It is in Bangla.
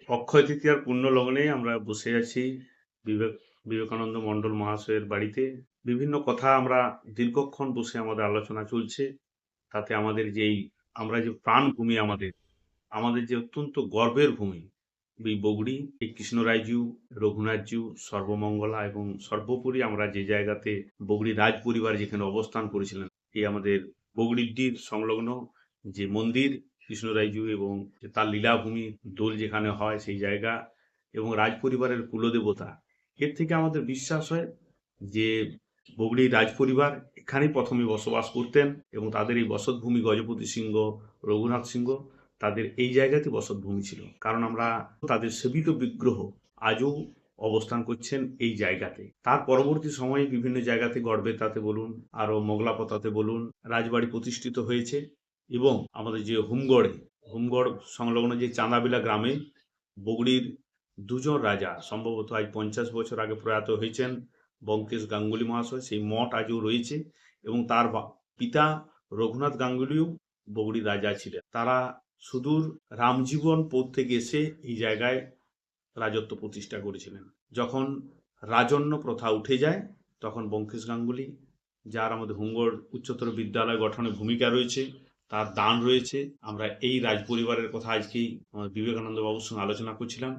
অক্ষয় তৃতীয়ার পুণ্য লগ্নে আমরা বসে আছি বিবেকানন্দ মণ্ডল মহাশয়ের বাড়িতে। বিভিন্ন কথা আমরা দীর্ঘক্ষণ বসে আমাদের আলোচনা চলছে। তাতে আমাদের আমরা যে প্রাণভূমি আমাদের যে অত্যন্ত গর্বের ভূমি, এই বগুড়ি, এই কৃষ্ণরায়জিউ, রঘুনাথজিউ, সর্বমঙ্গলা এবং সর্বোপরি আমরা যে জায়গাতে বগুড়ি রাজ পরিবার যেখানে অবস্থান করেছিলেন, এই আমাদের বগুড়ির সংলগ্ন যে মন্দির কৃষ্ণরায়জিউ এবং তার লীলাভূমি দোল যেখানে হয় সেই জায়গা এবং রাজ পরিবারের কুলদেবতা, এর থেকে আমাদের বিশ্বাস হয় যে বগুড়ির রাজ পরিবার এখানেই প্রথমে বসবাস করতেন এবং তাদের এই বসতভূমি গজপতি সিংহ, রঘুনাথ সিংহ, তাদের এই জায়গাতে বসতভূমি ছিল। কারণ আমরা তাদের সেবিত বিগ্রহ আজও অবস্থান করছেন এই জায়গাতে। তার পরবর্তী সময়ে বিভিন্ন জায়গাতে গড়বেতাতে বলুন, আরো মোগলাপতাতে বলুন, রাজবাড়ি প্রতিষ্ঠিত হয়েছে এবং আমাদের যে হোমগড় সংলগ্ন যে চাঁদাবিলা গ্রামে বগুড়ির দুজন রাজা, সম্ভবত আজ 50 বছর আগে প্রয়াত হয়েছেন বঙ্কেশ গাঙ্গুলি মহাশয়, সেই মঠ আজও রয়েছে এবং তার পিতা রঘুনাথ গাঙ্গুলিও বগুড়ির রাজা ছিলেন। তারা সুদূর রামজীবনপুর থেকে এসে এই জায়গায় রাজত্ব প্রতিষ্ঠা করেছিলেন। যখন রাজন্য প্রথা উঠে যায় তখন বঙ্কেশ গাঙ্গুলি, যার আমাদের হোমগড় উচ্চতর বিদ্যালয় গঠনে ভূমিকা রয়েছে, তার দান রয়েছে। আমরা এই রাজ পরিবারের কথা আজকেই বিবেকানন্দ বাবুর সঙ্গে আলোচনা করছিলাম।